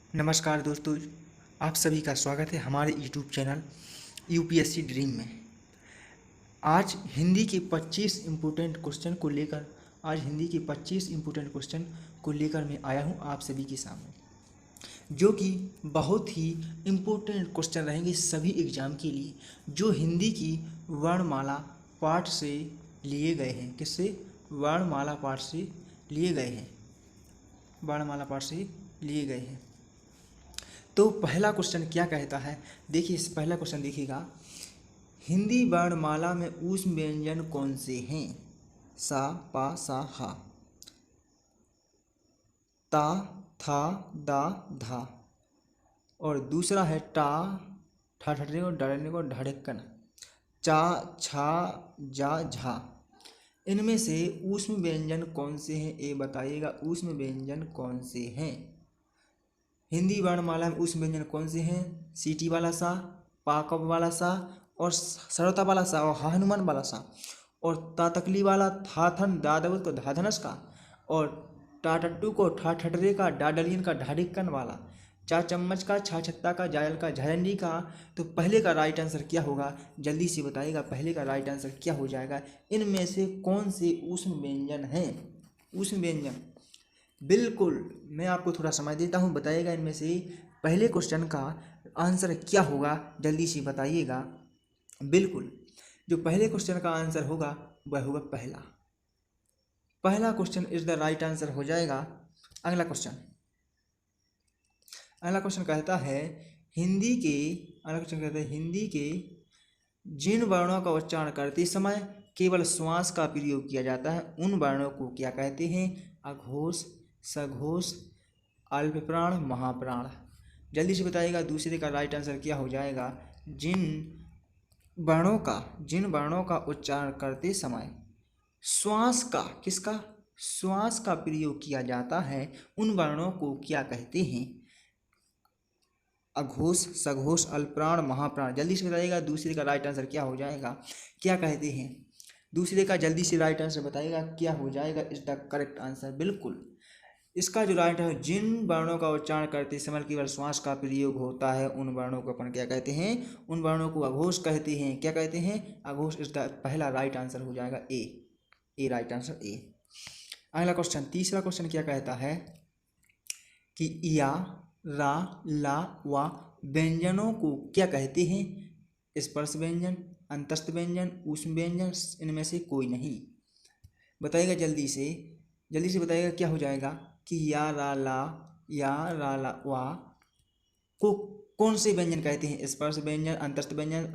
नमस्कार दोस्तों, आप सभी का स्वागत है हमारे यूट्यूब चैनल यूपीएससी ड्रीम में। आज हिंदी के 25 इम्पोर्टेंट क्वेश्चन को लेकर मैं आया हूं आप सभी के सामने, जो कि बहुत ही इम्पोर्टेंट क्वेश्चन रहेंगे सभी एग्जाम के लिए, जो हिंदी की वर्णमाला पाठ से लिए गए हैं। किससे? वर्णमाला पाठ से लिए गए हैं। तो पहला क्वेश्चन क्या कहता है, देखिए इस पहला क्वेश्चन देखिएगा। हिंदी वर्णमाला में ऊष्म व्यंजन कौन से हैं? सा, पा, सा, हा, ता, था, दा, धा। और दूसरा है टा, ठा ठटने को, डरने को, ढड़कन, चा, छा, जा, झा। इनमें से ऊष्म व्यंजन कौन से हैं, ये बताइएगा। ऊष्म व्यंजन कौन से हैं? हिंदी वर्णमाला में ऊष्म व्यंजन कौन से हैं? सीटी वाला सा, पाकप वाला सा, और सरलता वाला सा, और हनुमान वाला सा, और तातकली वाला, थाथन दादवत को धाधनस का, और टाटट्टू को ठाठटरे का, डाडलियन का ढाडिक्कन वाला, चा चम्मच का, छा छत्ता का, जायल का, झायंडी का। तो पहले का राइट आंसर क्या होगा, जल्दी से बताइएगा। पहले का राइट आंसर क्या हो जाएगा? इनमें से कौन से ऊष्म व्यंजन हैं? ऊष्म व्यंजन, बिल्कुल मैं आपको थोड़ा समय देता हूँ, बताइएगा इनमें से पहले क्वेश्चन का आंसर क्या होगा, जल्दी से बताइएगा। बिल्कुल जो पहले क्वेश्चन का आंसर होगा वह होगा पहला question is the right answer हो जाएगा। अगला क्वेश्चन कहता है हिंदी के जिन वर्णों का उच्चारण करते समय केवल श्वास का प्रयोग किया जाता है उन वर्णों को क्या कहते हैं? अघोष, सघोष, अल्पप्राण, महाप्राण। जल्दी से बताइएगा दूसरे का राइट आंसर क्या हो जाएगा। जिन वर्णों का उच्चारण करते समय श्वास का, किसका? श्वास का प्रयोग किया जाता है उन वर्णों को क्या कहते हैं? अघोष, सघोष, अल्पप्राण, महाप्राण। जल्दी से बताइएगा दूसरे का राइट आंसर क्या हो जाएगा, क्या कहते हैं? दूसरे का जल्दी से राइट आंसर बताइएगा क्या हो जाएगा इज द करेक्ट आंसर। बिल्कुल इसका जो राइट है, जिन वर्णों का उच्चारण करते समय केवल श्वास का प्रयोग होता है उन वर्णों को अपन क्या कहते हैं? उन वर्णों को अघोष कहते हैं। क्या कहते हैं? अघोष। इज द पहला राइट आंसर हो जाएगा ए राइट आंसर ए। अगला क्वेश्चन, तीसरा क्वेश्चन क्या कहता है कि या, रा, ला, वा व्यंजनों को क्या कहते हैं? स्पर्श व्यंजन, अंतस्थ व्यंजन, ऊष्म व्यंजन, इनमें से कोई नहीं। बताइएगा जल्दी से बताइएगा क्या हो जाएगा कि या, रा, ला, वा को कौन से व्यंजन कहते हैं? स्पर्श व्यंजन, अंतस्थ व्यंजन,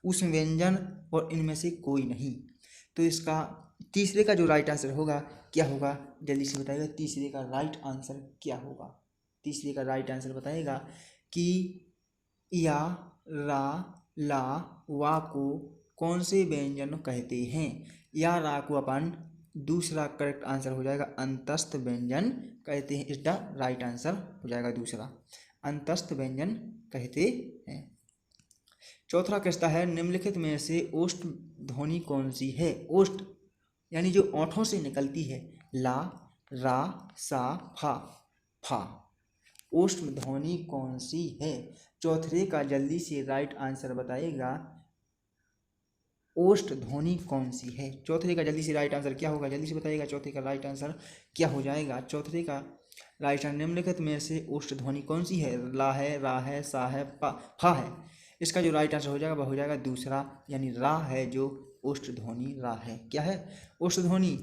ऊष्म व्यंजन, और इनमें से कोई नहीं। तो इसका तीसरे का जो राइट आंसर होगा क्या होगा, जल्दी से बताइएगा तीसरे का राइट आंसर क्या होगा। तीसरे का राइट आंसर बताइएगा कि या, रा, ला, वा को कौन से व्यंजन कहते हैं? या, रा को अपन दूसरा करेक्ट आंसर हो जाएगा अंतस्थ व्यंजन कहते हैं। इज द राइट आंसर हो जाएगा दूसरा, अंतस्थ व्यंजन कहते हैं। चौथा कहता है निम्नलिखित में से ओष्ठ ध्वनि कौन सी है? ओष्ठ यानी जो ओठों से निकलती है, ला, रा, सा, फा। ओष्ठ ध्वनि कौन सी है? चौथे का जल्दी से राइट आंसर बताइएगा। ओष्ठ ध्वनि कौन सी है? चौथे का जल्दी से राइट आंसर क्या होगा, जल्दी से बताइएगा। चौथे का राइट आंसर क्या हो जाएगा? चौथे का राइट आंसर निम्नलिखित में से ओष्ठ ध्वनि कौन सी है? ला है, रा है, सा है, फा है। इसका जो राइट आंसर हो जाएगा वह हो जाएगा दूसरा, यानी रा है जो ओष्ठ ध्वनि रा है। क्या है? ओष्ठ ध्वनि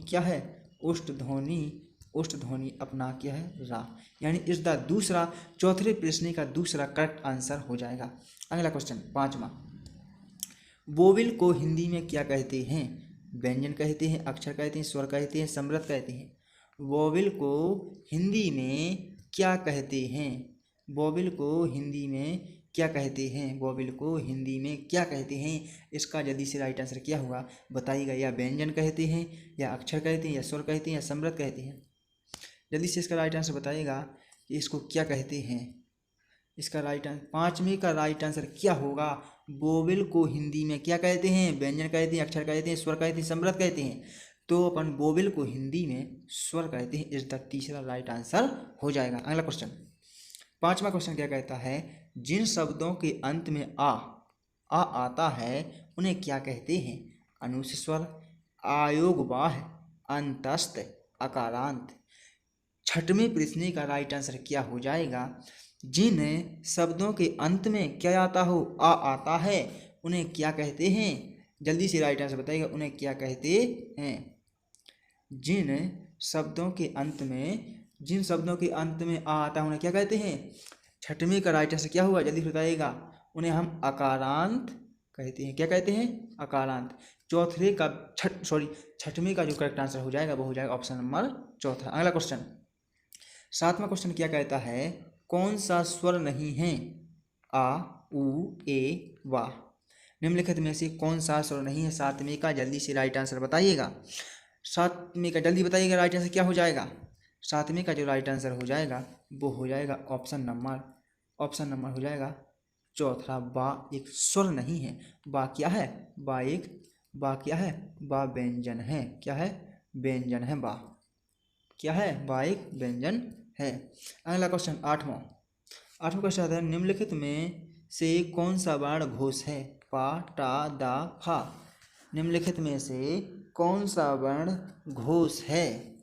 क्या है? ओष्ठ ध्वनि अपना क्या है? रा। यानी इस द दूसरा, चौथे प्रश्न का दूसरा करेक्ट आंसर हो जाएगा। अगला क्वेश्चन पांचवा, वोवेल को हिंदी में क्या कहते हैं? व्यंजन कहते हैं, अक्षर कहते हैं, स्वर कहते हैं, समृद्ध कहते हैं। वोवेल को हिंदी में क्या कहते हैं? वोवेल को हिंदी में क्या कहते हैं? वोवेल को हिंदी में क्या कहते हैं? इसका जल्दी से राइट आंसर क्या होगा बताइएगा। या व्यंजन कहते हैं, या अक्षर कहते हैं, या स्वर कहते हैं, या समृद्ध कहते हैं। जल्दी से इसका राइट आंसर बताइएगा कि इसको क्या कहते हैं। इसका राइट आंसर, पांचवें का राइट आंसर क्या होगा? वोवेल को हिंदी में क्या कहते हैं? व्यंजन कहते हैं, अक्षर कहते हैं, स्वर कहते हैं, समृद्ध कहते हैं। तो अपन वोवेल को हिंदी में स्वर कहते हैं। इस द तीसरा राइट आंसर हो जाएगा। अगला क्वेश्चन, 5वां क्वेश्चन क्या कहता है, जिन शब्दों के अंत में आ आता है उन्हें क्या कहते हैं? अनुस्वर, आयोगवाह, अंतस्थ, अकारांत। छठवें प्रश्न का राइट आंसर क्या हो जाएगा? जिन शब्दों के अंत में क्या आता हो, आ आता है, उन्हें क्या कहते हैं? जल्दी से राइट आंसर बताइएगा, उन्हें क्या कहते हैं? जिन शब्दों के अंत में आ आता है उन्हें क्या कहते हैं? छठवें का राइट आंसर क्या हुआ, जल्दी से बताइएगा। उन्हें हम अकारांत कहते हैं। क्या कहते हैं? अकारांत। छठवें का जो करेक्ट आंसर हो जाएगा वो हो जाएगा ऑप्शन नंबर चौथा। अगला क्वेश्चन, 7वां क्वेश्चन क्या कहता है, कौन सा स्वर नहीं है? आ, उ, ए, वा। निम्नलिखित में से कौन सा स्वर नहीं है? 7वें का जल्दी से राइट आंसर बताइएगा। 7वें का जल्दी बताइएगा राइट आंसर क्या हो जाएगा। 7वें का जो राइट आंसर हो जाएगा वो हो जाएगा ऑप्शन नंबर हो जाएगा चौथा। बा एक स्वर नहीं है। बा क्या है? बा क्या है? बा व्यंजन है। क्या है? व्यंजन है बा। क्या है? बा एक व्यंजन है। अगला क्वेश्चन 8वां क्वेश्चन आता है, निम्नलिखित में से कौन सा वर्ण घोष है? पा, टा, दा, फा। निम्नलिखित में से कौन सा वर्ण घोष है?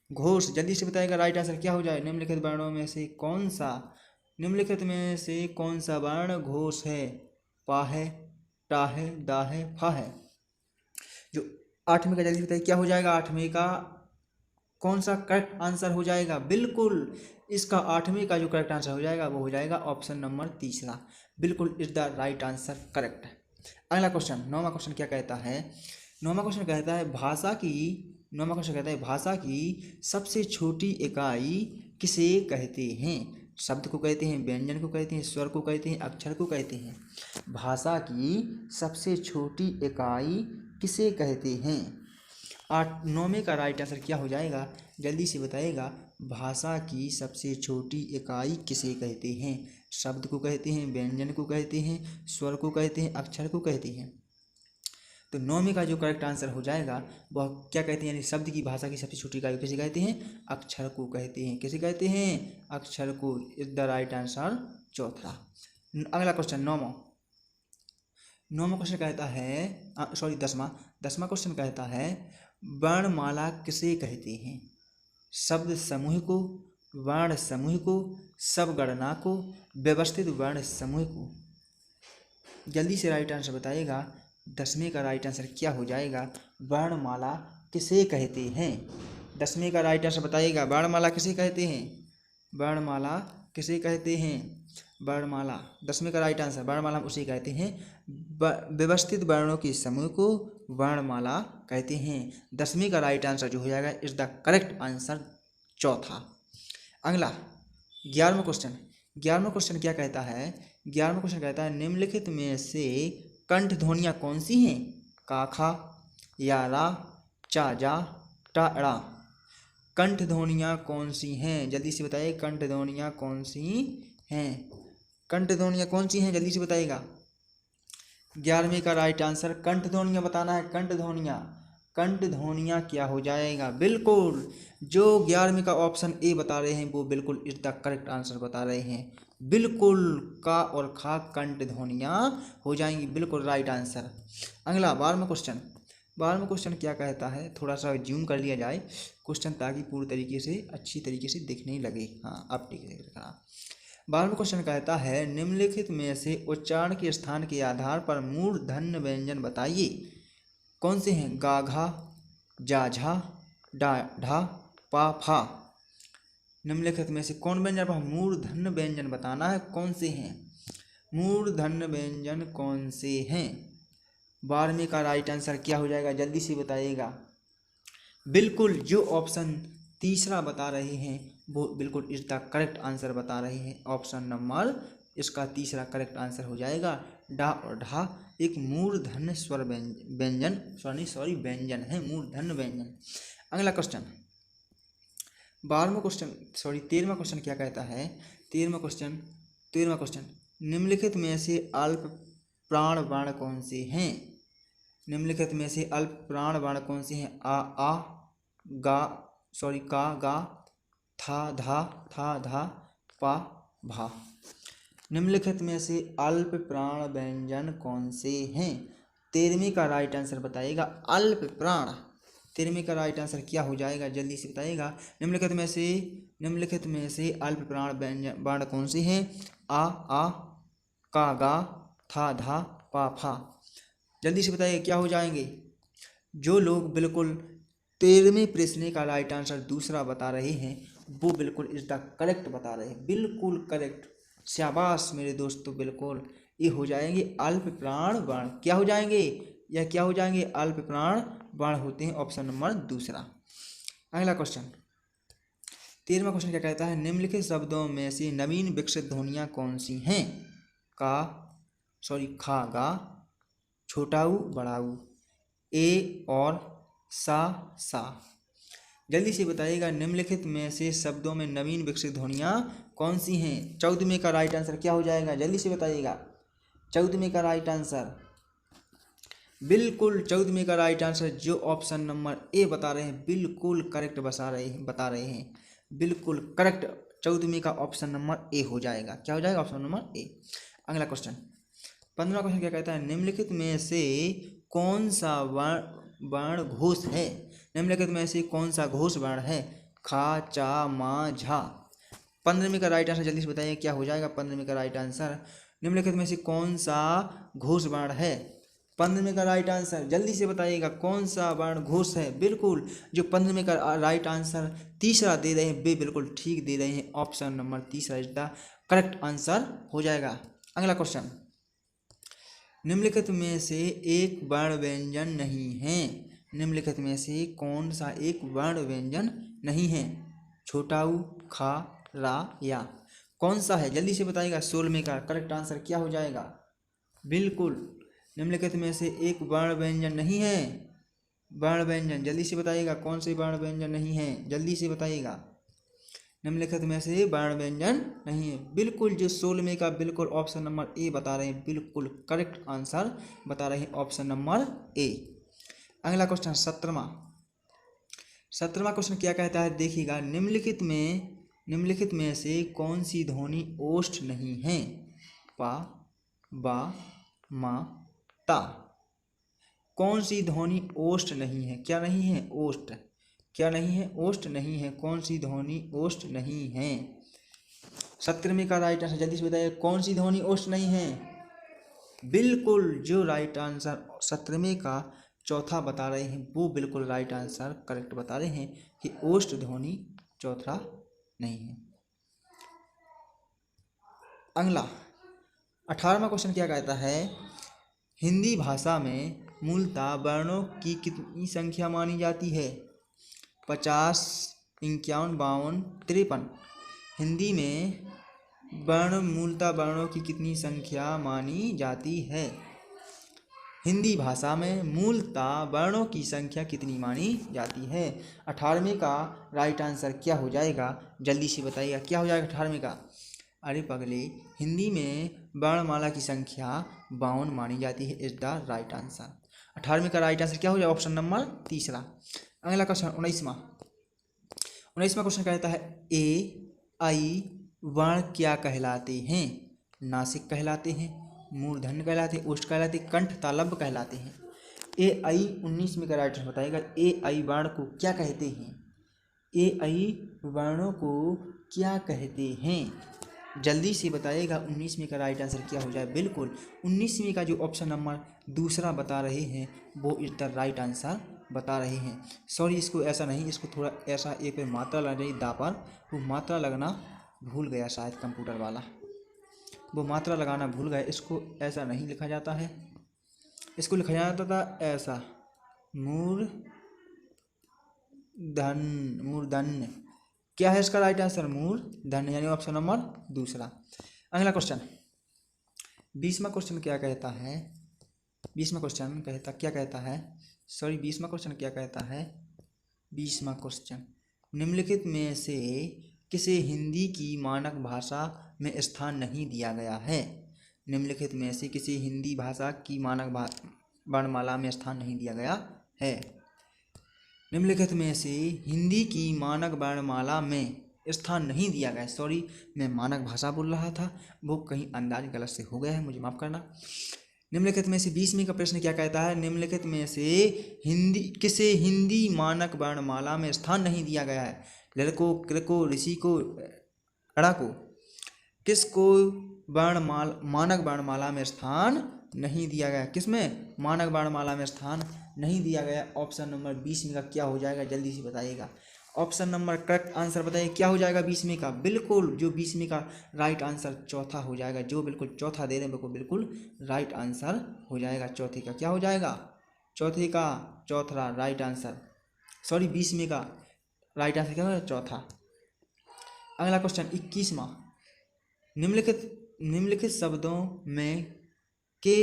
घोष जल्दी से बताएगा राइट आंसर क्या हो जाए। निम्नलिखित वर्णों में से कौन सा वर्ण घोष है? पा है, टा है, दा है, फा है। जो 8वें का जल्दी से बताइए क्या हो जाएगा। 8वें का कौन सा करेक्ट आंसर हो जाएगा? बिल्कुल इसका 8वें का जो करेक्ट आंसर हो जाएगा वो हो जाएगा ऑप्शन नंबर तीसरा। बिल्कुल is the right answer correct. अगला क्वेश्चन 9वां क्वेश्चन क्या कहता है? 9वां क्वेश्चन कहता है, भाषा की सबसे छोटी इकाई किसे कहते हैं? शब्द को कहते हैं, व्यंजन को कहते हैं, स्वर को कहते हैं, अक्षर को कहते हैं। भाषा की सबसे छोटी इकाई किसे कहते हैं? 9वें का राइट आंसर क्या हो जाएगा? जल्दी से बताइएगा। भाषा की सबसे छोटी इकाई किसे कहते हैं? शब्द को कहते हैं, व्यंजन को कहते हैं, स्वर को कहते हैं, अक्षर को कहते हैं। तो 9वें का जो करेक्ट आंसर हो जाएगा वह क्या कहते हैं, यानी शब्द की भाषा की सबसे छोटी इकाई किसे कहते हैं? अक्षर को कहते हैं। किसे कहते हैं? अक्षर को। इज द राइट आंसर चौथा। अगला क्वेश्चन 9वां क्वेश्चन कहता है, 10वां क्वेश्चन कहता है, वर्णमाला किसे कहते हैं? शब्द समूह को, वर्ण समूह को, सब गणना को, व्यवस्थित वर्ण समूह को। जल्दी से राइट आंसर बताइएगा। 10वें का राइट आंसर क्या हो जाएगा? वर्णमाला किसे कहते हैं? 10वें का राइट आंसर बताइएगा। वर्णमाला किसे कहते हैं? वर्णमाला किसे कहते हैं? वर्णमाला 10वें का राइट आंसर, वर्णमाला उसे कहते हैं व्यवस्थित वर्णों के समूह को वर्णमाला कहते हैं। 10वें का राइट आंसर जो हो जाएगा इज द करेक्ट आंसर चौथा। अगला 11वां क्वेश्चन क्या कहता है? 11वां क्वेश्चन कहता है, निम्नलिखित में से कंठ ध्वनियाँ कौन सी हैं? का, खा, या, रा, चा, जा, टा, ड़ा। कंठ ध्वनियाँ कौन सी हैं? जल्दी से बताइए। कंठ ध्वनियाँ कौन सी हैं? कंठ ध्वनियाँ कौन सी हैं? जल्दी से बताइएगा। 11वें का राइट आंसर कंठ ध्वनियाँ बताना है। कंठ ध्वनियाँ क्या हो जाएगा? बिल्कुल जो 11वें का ऑप्शन ए बता रहे हैं वो बिल्कुल इज द करेक्ट आंसर बता रहे हैं। बिल्कुल का और खा कंठ ध्वनियाँ हो जाएंगी। बिल्कुल राइट आंसर। अगला 12वां क्वेश्चन क्या कहता है? थोड़ा सा जूम कर लिया जाए क्वेश्चन ताकि पूरी तरीके से अच्छी तरीके से दिखने लगे। हाँ अब ठीक है। 12वां क्वेश्चन कहता है, निम्नलिखित में से उच्चारण के स्थान के आधार पर मूर्धन्य व्यंजन बताइए। कौन से हैं? गा, घा, जा, झा, डा, ढा, पा, फा। निम्नलिखित में से कौन व्यंजन पर मूर्धन्य व्यंजन बताना है? कौन से हैं मूर्धन्य व्यंजन? कौन से हैं? 12वें का राइट आंसर क्या हो जाएगा? जल्दी से बताइएगा। बिल्कुल जो ऑप्शन तीसरा बता रहे हैं वो बिल्कुल इज द करेक्ट आंसर बता रहे हैं। ऑप्शन नंबर इसका तीसरा करेक्ट आंसर हो जाएगा। डा और ढा एक मूर्धन्य स्वर व्यंजन व्यंजन है, मूर्धन्य व्यंजन। अगला क्वेश्चन 13वां क्वेश्चन क्या कहता है? 13वां क्वेश्चन निम्नलिखित में से अल्प प्राण वर्ण कौन से हैं? निम्नलिखित में से अल्प प्राण वर्ण कौन से हैं? आ, गा, का, गा, था, धा, पा, भा। निम्नलिखित में से अल्प प्राण व्यंजन कौन से हैं? 13वीं का राइट आंसर बताइएगा अल्प प्राण। 13वीं का राइट आंसर क्या हो जाएगा, जल्दी से बताइएगा। निम्नलिखित में से अल्प प्राण व्यंजन वर्ण कौन से हैं? आ, का, गा, था, धा, पा, फा। जल्दी से बताइए क्या हो जाएंगे। जो लोग बिल्कुल 13वें प्रश्न का राइट आंसर दूसरा बता रहे हैं वो बिल्कुल इज द करेक्ट बता रहे हैं, बिल्कुल करेक्ट। शाबाश मेरे दोस्तों, बिल्कुल ये हो जाएंगे अल्प प्राण वर्ण। क्या हो जाएंगे? यह क्या हो जाएंगे? अल्प प्राण वर्ण होते हैं, ऑप्शन नंबर दूसरा। अगला क्वेश्चन 13वां क्वेश्चन क्या कहता है? निम्नलिखित शब्दों में से नवीन विकसित ध्वनियाँ कौन सी हैं? खा, गा, छोटा ऊ, बड़ा ऊ, ए और सा। जल्दी से बताइएगा निम्नलिखित में से शब्दों में नवीन विकसित ध्वनियाँ कौन सी हैं? 14वें का राइट आंसर क्या हो जाएगा, जल्दी से बताइएगा। 14वें का राइट आंसर बिल्कुल 14वें का राइट आंसर जो ऑप्शन नंबर ए बता रहे हैं बिल्कुल करेक्ट बता रहे हैं, बिल्कुल करेक्ट। 14वें का ऑप्शन नंबर ए हो जाएगा। क्या हो जाएगा? Option number A. अगला क्वेश्चन 15वां क्वेश्चन क्या कहता है? निम्नलिखित में से कौन सा वर्ण घोष है? निम्नलिखित में से कौन सा घोष वर्ण है? खा, चा, मा, झा। 15वें का राइट आंसर जल्दी से बताइए क्या हो जाएगा। 15वें का राइट आंसर निम्नलिखित में से कौन सा घोष वर्ण है? 15वें का राइट आंसर जल्दी से बताइएगा कौन सा वर्ण घोष है। बिल्कुल जो 15वें का राइट आंसर तीसरा दे रहे हैं वे बिल्कुल ठीक दे रहे हैं, ऑप्शन नंबर तीसरा इज द करेक्ट आंसर हो जाएगा। अगला क्वेश्चन निम्नलिखित में से एक वर्ण व्यंजन नहीं है। निम्नलिखित में से कौन सा एक वर्ण व्यंजन नहीं है? छोटा ऊ, खा, रा, या। कौन सा है जल्दी से बताइएगा। 16वें का करेक्ट आंसर क्या हो जाएगा? बिल्कुल निम्नलिखित में से एक वर्ण व्यंजन नहीं है। वर्ण व्यंजन जल्दी से बताइएगा कौन से वर्ण व्यंजन नहीं है, जल्दी से बताइएगा। निम्नलिखित में से वर्ण व्यंजन नहीं है, बिल्कुल जो 16वें का बिल्कुल ऑप्शन नंबर ए बता रहे हैं, बिल्कुल करेक्ट आंसर बता रहे हैं, ऑप्शन नंबर ए। अगला क्वेश्चन 17वां क्वेश्चन क्या कहता है? देखिएगा निम्नलिखित में से कौन सी ध्वनि ओष्ठ नहीं है? पा, बा, मा, ता। कौन सी ध्वनि ओष्ठ नहीं है? क्या नहीं है? ओष्ठ। क्या नहीं है? ओष्ठ नहीं है। कौन सी ध्वनि ओष्ठ नहीं है? 17वें का राइट आंसर जल्दी से बताइए कौन सी ध्वनि ओष्ठ नहीं है। बिल्कुल जो राइट आंसर 17वें का चौथा बता रहे हैं वो बिल्कुल राइट आंसर करेक्ट बता रहे हैं कि ओष्ठ ध्वनि चौथा नहीं है। अगला 18वां क्वेश्चन क्या कहता है? हिंदी भाषा में मूलतः वर्णों की कितनी संख्या मानी जाती है? 50, 51, 52, 53। हिंदी में मूलतः वर्णों की कितनी संख्या मानी जाती है? हिंदी भाषा में मूलतः वर्णों की संख्या कितनी मानी जाती है? 18वें का राइट आंसर क्या हो जाएगा, जल्दी से बताइएगा क्या हो जाएगा 18वें का। अरे पगले, हिंदी में वर्णमाला की संख्या 52 मानी जाती है, इज द राइट आंसर। 18वें का राइट आंसर क्या हो जाएगा? ऑप्शन नंबर तीसरा। अगला क्वेश्चन 19वां क्वेश्चन कहता है ए आई वर्ण क्या कहलाते हैं? नासिक कहलाते हैं, मूर्धन्य कहलाते हैं, ओष्ठ कहलाते हैं, कंठ तालव्य कहलाते हैं। ए आई 19वें का राइट आंसर बताइएगा। ए आई वर्ण को क्या कहते हैं? ए आई वर्णों को क्या कहते हैं? जल्दी से बताइएगा 19वें का राइट आंसर क्या हो जाए। बिल्कुल 19वें का जो ऑप्शन नंबर दूसरा बता रहे हैं वो इज द राइट आंसर बता रहे हैं। सॉरी, इसको ऐसा नहीं, इसको थोड़ा ऐसा एक पे मात्रा लग रही दा पर, वो मात्रा लगना भूल गया शायद कंप्यूटर वाला, वो मात्रा लगाना भूल गया। इसको ऐसा नहीं लिखा जाता है, इसको लिखा जाता था ऐसा, मूर्धन्य। क्या है इसका राइट आंसर? मूर्धन्य, यानी ऑप्शन नंबर दूसरा। अगला क्वेश्चन 20वां क्वेश्चन क्या कहता है? 20वां क्वेश्चन क्या कहता है? 20वां क्वेश्चन क्या कहता है? 20वां क्वेश्चन निम्नलिखित में से किसे हिंदी की मानक भाषा में स्थान नहीं दिया गया है? निम्नलिखित में से किसी हिंदी भाषा की मानक वर्णमाला में स्थान नहीं दिया गया है? निम्नलिखित में से हिंदी की मानक वर्णमाला में स्थान नहीं दिया गया है। सॉरी, मैं मानक भाषा बोल रहा था, वो कहीं अंदाज गलत से हो गया है, मुझे माफ़ करना। निम्नलिखित में से 20वें का प्रश्न क्या कहता है? निम्नलिखित में से किसे हिंदी मानक वर्णमाला में स्थान नहीं दिया गया है? लड़को, कृको, ऋषि को, अड़ा को, किसको मानक वर्णमाला में स्थान नहीं दिया गया? किसमें मानक वर्णमाला में स्थान नहीं दिया गया? ऑप्शन नंबर 20 में का क्या हो जाएगा? जल्दी से बताइएगा। ऑप्शन नंबर करेक्ट आंसर बताइए क्या हो जाएगा 20 का? बिल्कुल जो 20 का राइट आंसर चौथा हो जाएगा। जो बिल्कुल चौथा दे रहे हैं बिल्कुल राइट आंसर हो जाएगा। चौथे का क्या हो जाएगा? चौथे का चौथा राइट आंसर, सॉरी 20 का राइट आंसर क्या होगा? चौथा। अगला क्वेश्चन 21वां। निम्नलिखित शब्दों में के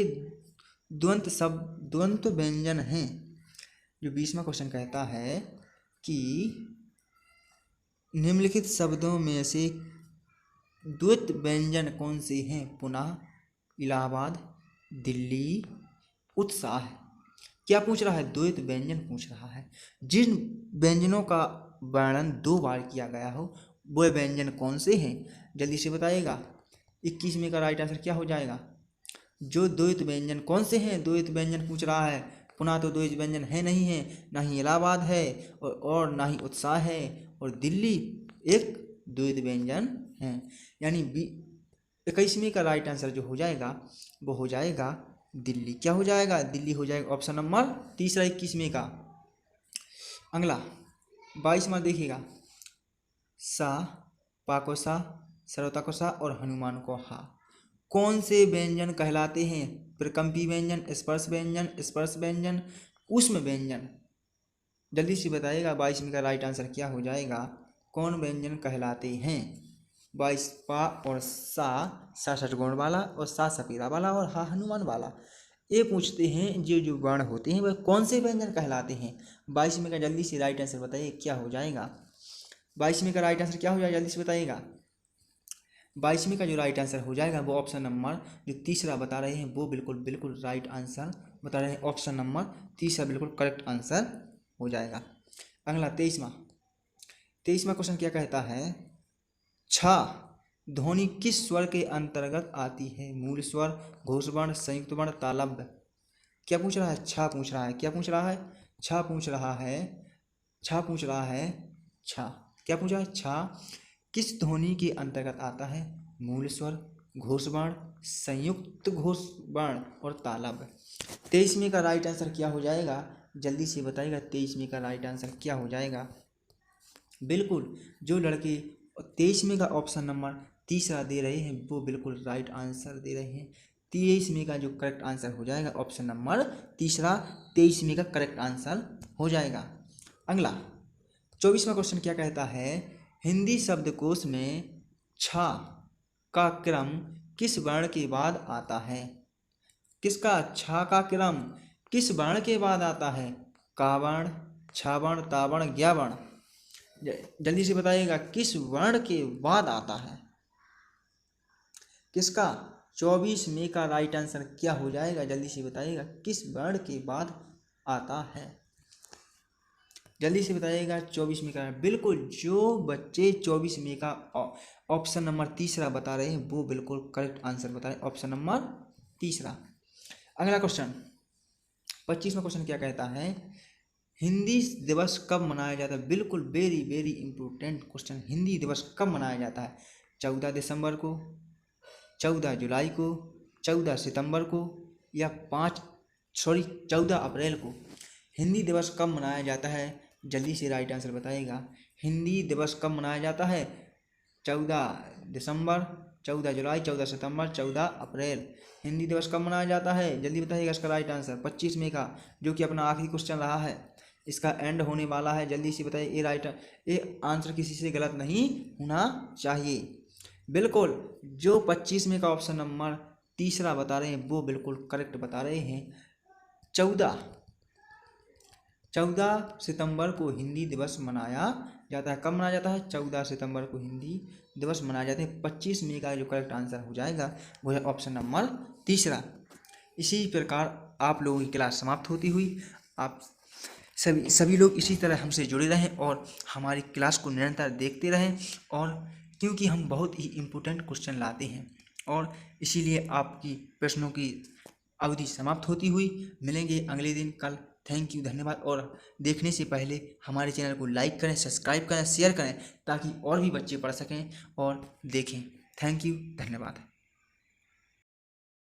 द्वंद्व व्यंजन हैं। जो 20वां क्वेश्चन कहता है कि निम्नलिखित शब्दों में से द्वैत व्यंजन कौन से हैं? पुनः, इलाहाबाद, दिल्ली, उत्साह। क्या पूछ रहा है? द्वैत व्यंजन पूछ रहा है। जिन व्यंजनों का वर्णन 2 बार किया गया हो वो व्यंजन कौन से हैं? जल्दी से बताइएगा। 21 का राइट आंसर क्या हो जाएगा? जो द्वैत व्यंजन कौन से हैं? द्वैत व्यंजन पूछ रहा है। पुनः तो द्वैत व्यंजन है नहीं है, ना ही इलाहाबाद है और ना ही उत्साह है, और दिल्ली एक द्वैत व्यंजन है। यानी 21वें का राइट आंसर जो हो जाएगा वो हो जाएगा दिल्ली। क्या हो जाएगा? दिल्ली हो जाएगा। ऑप्शन नंबर तीसरा 21वें का। अगला 22वां देखिएगा। सा, पा को सा, सरवता को सा और हनुमान को हा कौन से व्यंजन कहलाते हैं? प्रकंपी व्यंजन, स्पर्श व्यंजन, स्पर्श व्यंजन, ऊष्म व्यंजन। जल्दी से बताइएगा 22 का राइट आंसर क्या हो जाएगा? कौन व्यंजन कहलाते हैं? 22 पा और सा षटगुण वाला और सा सपेरा वाला और हा हनुमान वाला। ये पूछते हैं जो वर्ण होते हैं वह कौन से व्यंजन कहलाते हैं। 22 का जल्दी से राइट आंसर बताइए क्या हो जाएगा? 22 का राइट आंसर क्या हो जाएगा? जल्दी से बताइएगा। 22 का जो राइट आंसर हो जाएगा वो ऑप्शन नंबर जो तीसरा बता रहे हैं वो बिल्कुल राइट आंसर बता रहे हैं। ऑप्शन नंबर तीसरा बिल्कुल करेक्ट आंसर हो जाएगा। अगला 23वां क्वेश्चन क्या कहता है? छा ध्वनि किस स्वर के अंतर्गत आती है? मूल स्वर, घोष वर्ण, संयुक्त वर्ण, तालव्य। क्या पूछ रहा है? छा पूछ रहा है। क्या पूछ रहा है? छा पूछ रहा है। छा पूछ रहा है। छा क्या पूछा है? छा किस ध्वनि के अंतर्गत आता है? मूल स्वर, घोष वर्ण, संयुक्त घोष वर्ण और तालव्य। 23वें का राइट आंसर क्या हो जाएगा? जल्दी से बताइएगा। 23वें का राइट आंसर क्या हो जाएगा? बिल्कुल जो लड़के 23वें का ऑप्शन नंबर तीसरा दे रहे हैं वो बिल्कुल राइट आंसर दे रहे हैं। 23वें का जो करेक्ट आंसर हो जाएगा ऑप्शन नंबर तीसरा 23वें का करेक्ट आंसर हो जाएगा। अगला 24वां क्वेश्चन क्या कहता है? हिंदी शब्दकोश में छा का क्रम किस वर्ण के बाद आता है? किसका? छा का क्रम किस वर्ण के बाद आता है? का वर्ण, छा वर्ण, ता वर्ण, ज्ञा वर्ण। जल्दी से बताइएगा किस वर्ण के बाद आता है? किसका? 24वें का राइट आंसर क्या हो जाएगा? जल्दी से बताइएगा किस वर्ण के बाद आता है? जल्दी से बताइएगा। 24वें का बिल्कुल जो बच्चे 24वें का ऑप्शन नंबर तीसरा बता रहे हैं वो बिल्कुल करेक्ट आंसर बता रहे हैं। ऑप्शन नंबर तीसरा। अगला क्वेश्चन 25वां क्वेश्चन क्या कहता है? हिंदी दिवस कब मनाया जाता है? बिल्कुल वेरी इंपॉर्टेंट क्वेश्चन। हिंदी दिवस कब मनाया जाता है? 14 दिसंबर को, 14 जुलाई को, 14 सितंबर को या 14 अप्रैल को? हिंदी दिवस कब मनाया जाता है? जल्दी से राइट आंसर बताइएगा। हिंदी दिवस कब मनाया जाता है? 14 दिसंबर, 14 जुलाई, 14 सितंबर, 14 अप्रैल। हिंदी दिवस कब मनाया जाता है? जल्दी बताइएगा इसका राइट आंसर। 25वें का जो कि अपना आखिरी क्वेश्चन रहा है, इसका एंड होने वाला है। जल्दी से बताइए। ये आंसर किसी से गलत नहीं होना चाहिए। बिल्कुल जो 25वें का ऑप्शन नंबर तीसरा बता रहे हैं वो बिल्कुल करेक्ट बता रहे हैं। 14 सितंबर को हिंदी दिवस मनाया जाता है। कब मनाया जाता है? 14 सितंबर को हिंदी दिवस मनाया जाता है। 25वें का जो करेक्ट आंसर हो जाएगा वो है ऑप्शन नंबर तीसरा। इसी प्रकार आप लोगों की क्लास समाप्त होती हुई आप सभी लोग इसी तरह हमसे जुड़े रहें और हमारी क्लास को निरंतर देखते रहें, और क्योंकि हम बहुत ही इम्पोर्टेंट क्वेश्चन लाते हैं, और इसीलिए आपकी प्रश्नों की अवधि समाप्त होती हुई मिलेंगे अगले दिन कल। थैंक यू, धन्यवाद। और देखने से पहले हमारे चैनल को लाइक करें, सब्सक्राइब करें, शेयर करें, ताकि और भी बच्चे पढ़ सकें और देखें। थैंक यू, धन्यवाद।